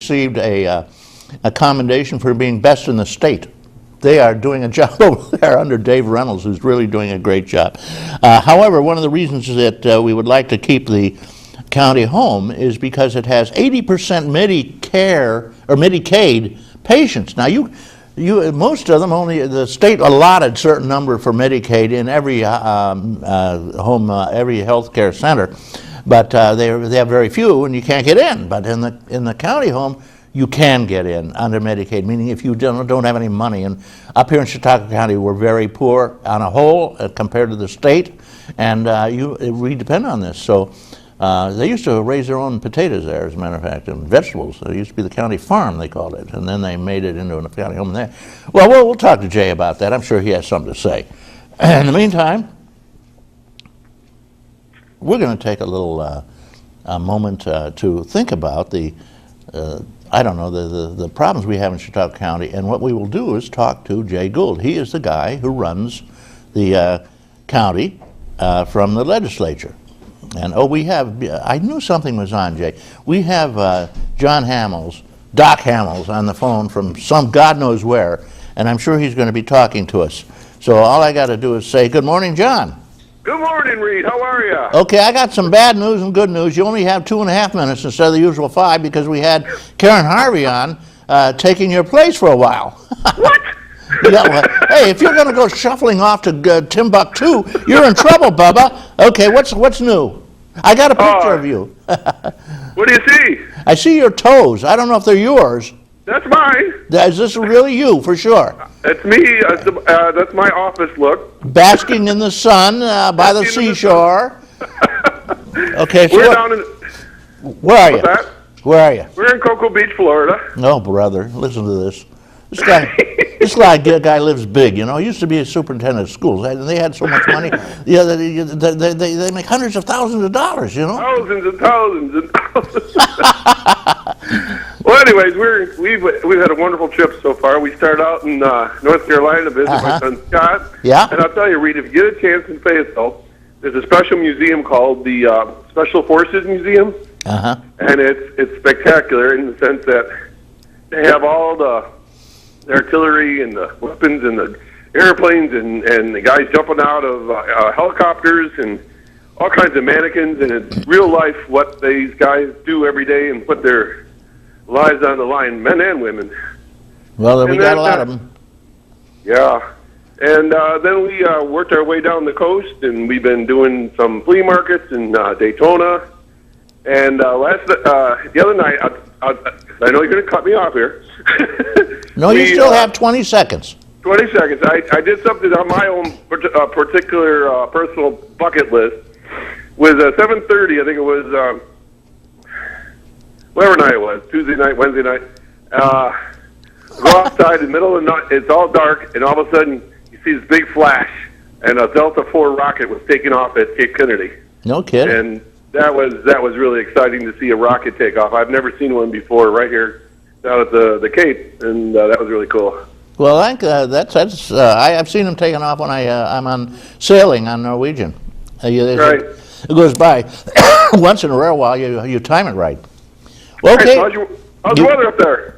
received a commendation for being best in the state. They are doing a job over there under Dave Reynolds, who's really doing a great job. However, one of the reasons that we would like to keep the county home is because it has 80% Medicare or Medicaid patients. Now, most of them, only the state allotted certain number for Medicaid in every every health care center, but they have very few, and you can't get in. But in the county home, you can get in under Medicaid, meaning if you don't have any money. And up here in Chautauqua County, we're very poor on a whole compared to the state, and we depend on this. So they used to raise their own potatoes there, as a matter of fact, and vegetables. It used to be the county farm, they called it, and then they made it into a county home there. Well, we'll talk to Jay about that. I'm sure he has something to say. In the meantime, we're going to take a little moment to think about the problems we have in Chautauqua County, and what we will do is talk to JayGould. He is the guy who runs the county from the legislature. And I knew something was on, Jay. We have Doc Hamels on the phone from some God knows where, and I'm sure he's going to be talking to us. So all I got to do is say, good morning, John. Good morning, Reed. How are you? Okay, I got some bad news and good news. You only have 2.5 minutes instead of the usual 5 because we had Karen Harvey on taking your place for a while. What? Yeah, well, hey, if you're going to go shuffling off to Timbuktu, you're in trouble, Bubba. Okay, what's new? I got a picture of you. What do you see? I see your toes. I don't know if they're yours. That's mine. Is this really you, for sure? That's me. That's my office look. Basking in the sun by the seashore. Okay, so We're down in... where are you? What's that? Where are you? We're in Cocoa Beach, Florida. No, brother, listen to this. This guy lives big, you know. He used to be a superintendent of schools, and they had so much money. Yeah, they make hundreds of thousands of dollars, you know. Thousands and thousands and thousands. Well, anyways, we've had a wonderful trip so far. We started out in North Carolina to visit my son Scott. Yeah. And I'll tell you, Reed, if you get a chance in Fayetteville, there's a special museum called the Special Forces Museum. And it's spectacular in the sense that they have all the artillery and the weapons and the airplanes and the guys jumping out of helicopters and all kinds of mannequins, and it's real life what these guys do every day and put their lives on the line, men and women. Well, we got a lot of them. Yeah. And then we worked our way down the coast, and we've been doing some flea markets in Daytona. And the other night, I know you're going to cut me off here. No, you still have 20 seconds. 20 seconds. I did something on my own particular personal bucket list. With 7:30, I think it was, whatever night it was, Tuesday night, Wednesday night. Go outside in the middle of the night. It's all dark, and all of a sudden you see this big flash, and a Delta IV rocket was taking off at Cape Kennedy. No kidding. And that was really exciting to see a rocket take off. I've never seen one before right here down at the Cape, and that was really cool. Well, I think I've seen them taking off when I'm on sailing on Norwegian. Right. It goes by once in a rare while. You time it right. Well, okay. How's the weather up there?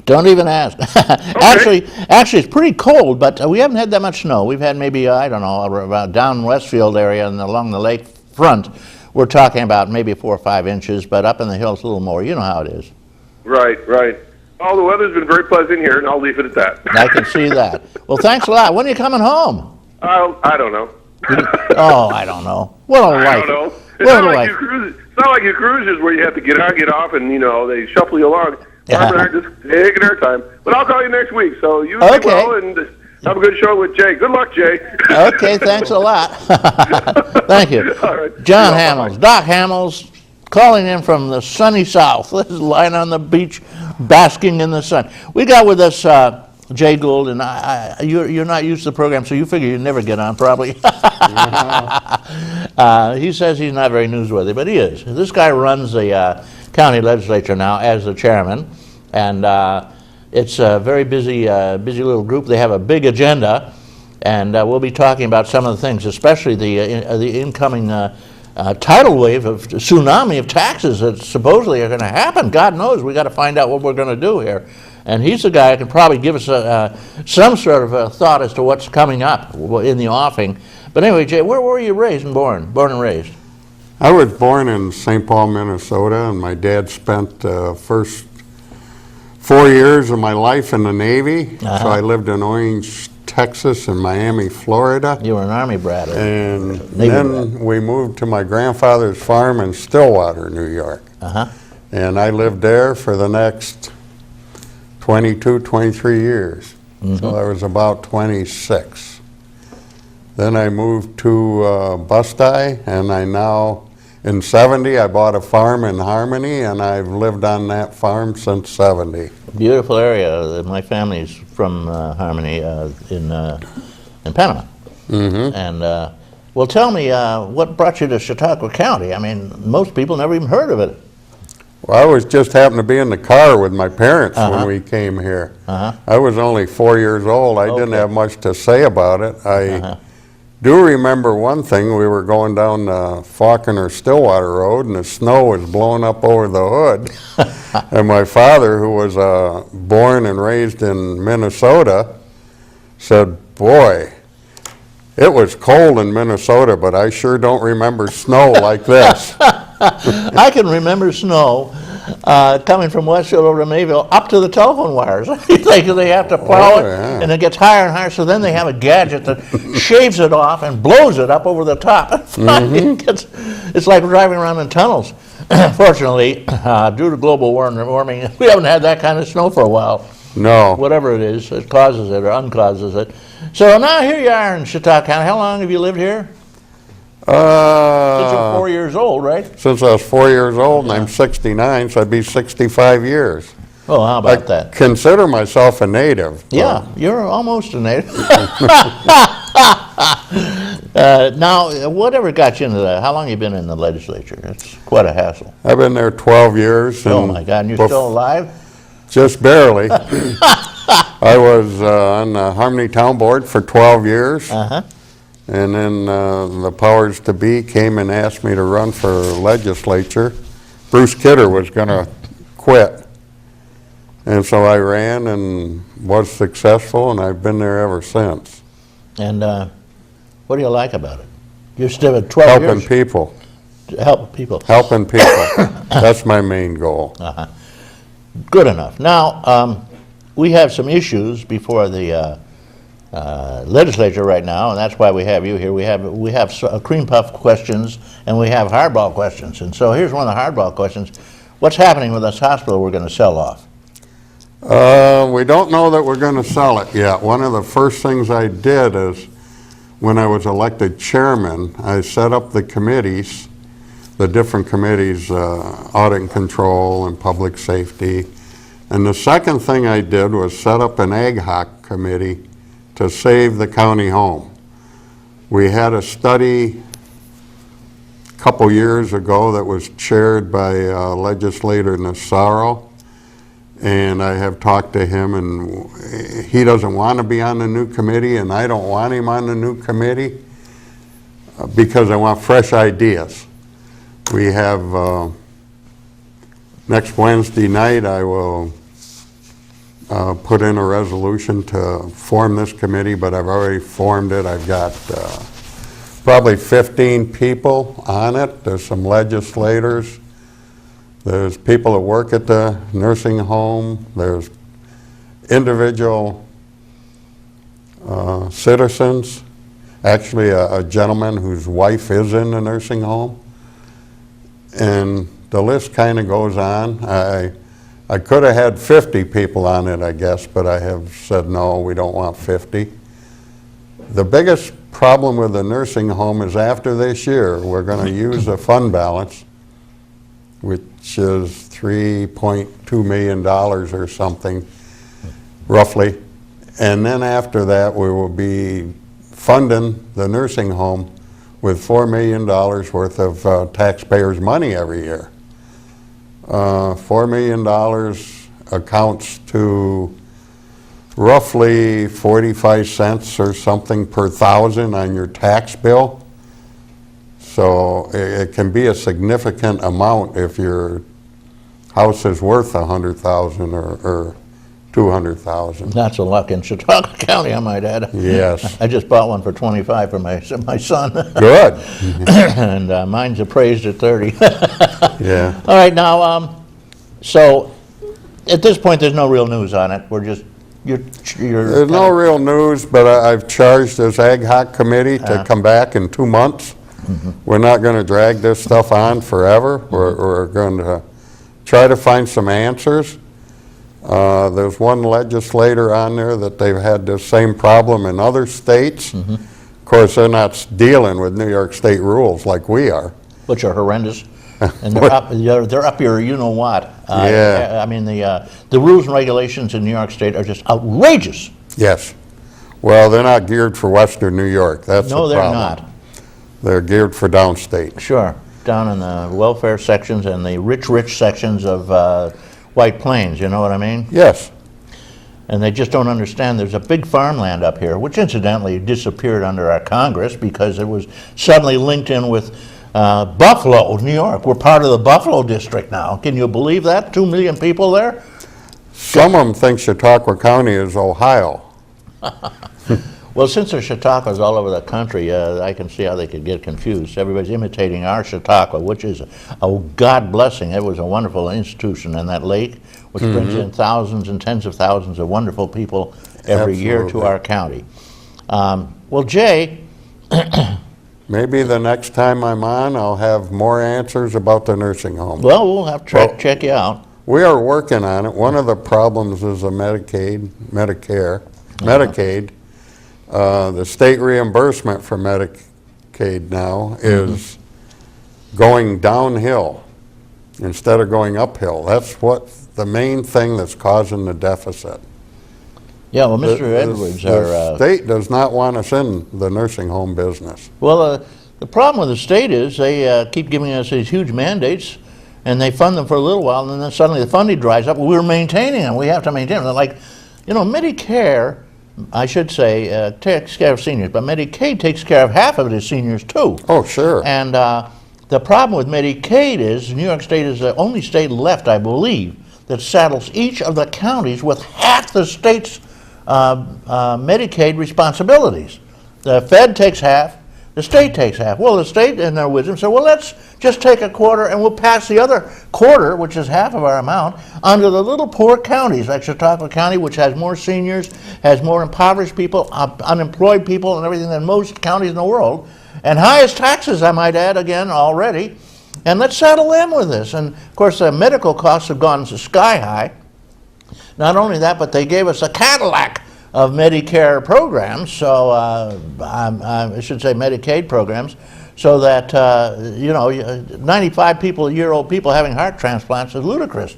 Don't even ask. Okay. Actually, it's pretty cold, but we haven't had that much snow. We've had maybe I don't know, about down Westfield area and along the lake front. We're talking about maybe 4 or 5 inches, but up in the hills a little more. You know how it is. Right. Oh, the weather's been very pleasant here, and I'll leave it at that. I can see that. Well, thanks a lot. When are you coming home? I don't know. Oh, I don't know. What a life. I don't know. It's not like your cruises where you have to get on, get off, and they shuffle you along. Barbara and I are just taking our time. But I'll call you next week. So you do well and have a good show with Jay. Good luck, Jay. Okay, thanks a lot. Thank you. All right. John Hamels, Doc Hamels, calling in from the sunny south. This is lying on the beach, basking in the sun. We got with us JayGould, and you're not used to the program, so you figure you'd never get on, probably. He says he's not very newsworthy, but he is. This guy runs the county legislature now as the chairman, and it's a very busy little group. They have a big agenda, and we'll be talking about some of the things, especially the incoming tidal wave of tsunami of taxes that supposedly are going to happen. God knows, we got to find out what we're going to do here. And he's the guy who can probably give us some sort of a thought as to what's coming up in the offing. But anyway, Jay, where were you raised and born and raised? I was born in St. Paul, Minnesota, and my dad spent first 4 years of my life in the Navy. So I lived in Orange, Texas, and Miami, Florida. You were an Army brat. And Navy then brat. we moved to my grandfather's farm in Stillwater, New York. And I lived there for the next 22, 23 years. So I was about 26. Then I moved to Bustye, and I now, in 70, I bought a farm in Harmony, and I've lived on that farm since 70. Beautiful area. My family's from Harmony in Panama. And well, tell me, what brought you to Chautauqua County? I mean, most people never even heard of it. Well, I was just happened to be in the car with my parents when we came here. I was only 4 years old. I didn't have much to say about it. I do remember one thing. We were going down the Faulkner-Stillwater Road, and the snow was blowing up over the hood. And my father, who was born and raised in Minnesota, said, "Boy, it was cold in Minnesota, but I sure don't remember snow like this." I can remember snow coming from Westfield over to Mayville up to the telephone wires. They have to plow it, and it gets higher and higher, so then they have a gadget that shaves it off and blows it up over the top. It's like driving around in tunnels. Fortunately, due to global warming, we haven't had that kind of snow for a while. No. Whatever it is, it causes it or uncauses it. So now here you are in Chautauqua County. How long have you lived here? Since you're 4 years old, right? Since I was 4 years old, and I'm 69, so I'd be 65 years. Oh, how about that? Consider myself a native. Yeah, you're almost a native. Now, whatever got you into that? How long have you been in the legislature? It's quite a hassle. I've been there 12 years. Oh my God, and you're still alive? Just barely. I was on the Harmony Town Board for 12 years. And then the powers to be came and asked me to run for legislature. Bruce Kidder was going to quit. And so I ran and was successful, and I've been there ever since. And what do you like about it? You're still at 12 years? Helping people. Help people. Helping people. That's my main goal. Good enough. Now, we have some issues before the legislature right now, and that's why we have you here. We have cream puff questions, and we have hardball questions. And so here's one of the hardball questions. What's happening with this hospital we're going to sell off? We don't know that we're going to sell it yet. One of the first things I did is, when I was elected chairman, I set up the committees, the different committees, audit and control and public safety. And the second thing I did was set up an ad hoc committee to save the county home. We had a study a couple years ago that was chaired by legislator Nassaro, and I have talked to him, and he doesn't want to be on the new committee, and I don't want him on the new committee because I want fresh ideas. We have next Wednesday night I will put in a resolution to form this committee, but I've already formed it. I've got probably 15 people on it. There's some legislators. There's people that work at the nursing home. There's individual citizens. Actually, a gentleman whose wife is in the nursing home. And the list kind of goes on. I could have had 50 people on it, I guess, but I have said, no, we don't want 50. The biggest problem with the nursing home is after this year, we're going to use the fund balance, which is $3.2 million or something, roughly. And then after that, we will be funding the nursing home with $4 million worth of taxpayers' money every year. $4 million accounts to roughly 45 cents or something per thousand on your tax bill. So it can be a significant amount if your house is worth $100,000 or $200,000. Lots of luck in Chautauqua County, I might add. Yes. I just bought one for 25 for my son. Good. And mine's appraised at 30. Yeah. All right, now, so at this point, there's no real news on it. We're just, you're There's no real news, but I've charged this ad hoc committee to come back in 2 months. We're not going to drag this stuff on forever. We're going to try to find some answers. There's one legislator on there that they've had the same problem in other states. Of course, they're not dealing with New York State rules like we are. which are horrendous. And they're up your you-know-what. Yeah. I mean, the rules and regulations in New York State are just outrageous. Yes. Well, they're not geared for Western New York. That's the No, they're problem. not. They're geared for downstate. Sure, down in the welfare sections and the rich sections of White Plains, you know what I mean? Yes. And they just don't understand there's a big farmland up here, which incidentally disappeared under our Congress because it was suddenly linked in with Buffalo, New York. We're part of the Buffalo district now. Can you believe that? 2 million people there? Some of them think Chautauqua County is Ohio. Well, since there's Chautauquas all over the country, I can see how they could get confused. Everybody's imitating our Chautauqua, which is a God blessing. It was a wonderful institution, and that lake, which brings in thousands and tens of thousands of wonderful people every year to Absolutely. our county. Well, Jay, Maybe the next time I'm on, I'll have more answers about the nursing home. well, we'll have to check you out. We are working on it. One of the problems is the Medicaid. The state reimbursement for Medicaid now is going downhill instead of going uphill. That's what the main thing that's causing the deficit. Yeah, well, Mr. Edwards, The state does not want us in the nursing home business. well, the problem with the state is they keep giving us these huge mandates, and they fund them for a little while, and then suddenly the funding dries up. We're maintaining them. We have to maintain them. They're like, you know, Medicare, I should say, takes care of seniors, but Medicaid takes care of half of the seniors too. Oh, sure. And the problem with Medicaid is New York State is the only state left, I believe, that saddles each of the counties with half the state's Medicaid responsibilities. The Fed takes half, the state takes half. Well, the state in their wisdom said, well, let's just take a quarter and we'll pass the other quarter, which is half of our amount, onto the little poor counties like Chautauqua County, which has more seniors, has more impoverished people, unemployed people and everything than most counties in the world, and highest taxes, I might add, again, already. And let's saddle them with this. And, of course, the medical costs have gone sky high. Not only that, but they gave us a Cadillac of Medicare programs, so I should say Medicaid programs, so that, 95 year old people having heart transplants is ludicrous.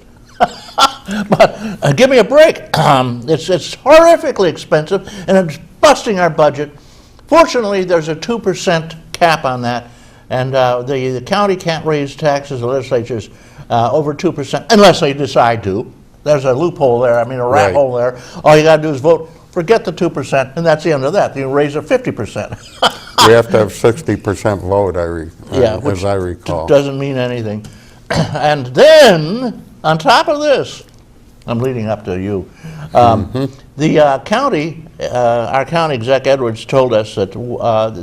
But give me a break. It's horrifically expensive, and it's busting our budget. Fortunately, there's a 2% cap on that, and the county can't raise taxes, the legislature's over 2%, unless they decide to. There's a loophole there, a rat Right. hole there. All you got to do is vote, forget the 2%, and that's the end of that. You raise it 50%. We have to have 60% vote, as I recall. Doesn't mean anything. And then, on top of this, I'm leading up to you. The county, our county exec Edwards told us that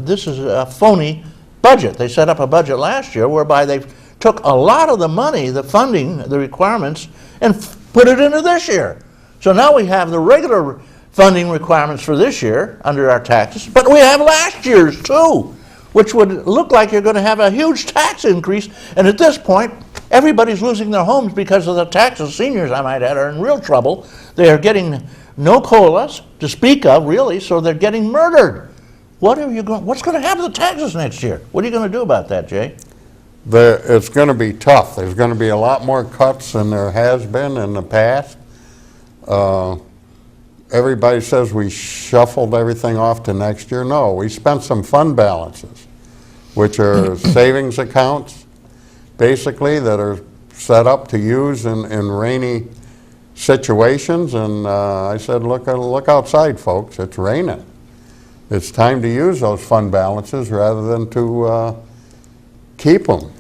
this is a phony budget. They set up a budget last year whereby they took a lot of the money, the funding, the requirements, and put it into this year. So now we have the regular funding requirements for this year under our taxes, but we have last year's too, which would look like you're going to have a huge tax increase. And at this point, everybody's losing their homes because of the taxes. Seniors, I might add, are in real trouble. They are getting no COLAs to speak of, really, so they're getting murdered. What's going to happen to the taxes next year? What are you going to do about that, Jay? It's going to be tough. There's going to be a lot more cuts than there has been in the past. Everybody says we shuffled everything off to next year. No, we spent some fund balances, which are savings accounts, basically, that are set up to use in rainy situations. And I said, look outside, folks. It's raining. It's time to use those fund balances rather than to keep them.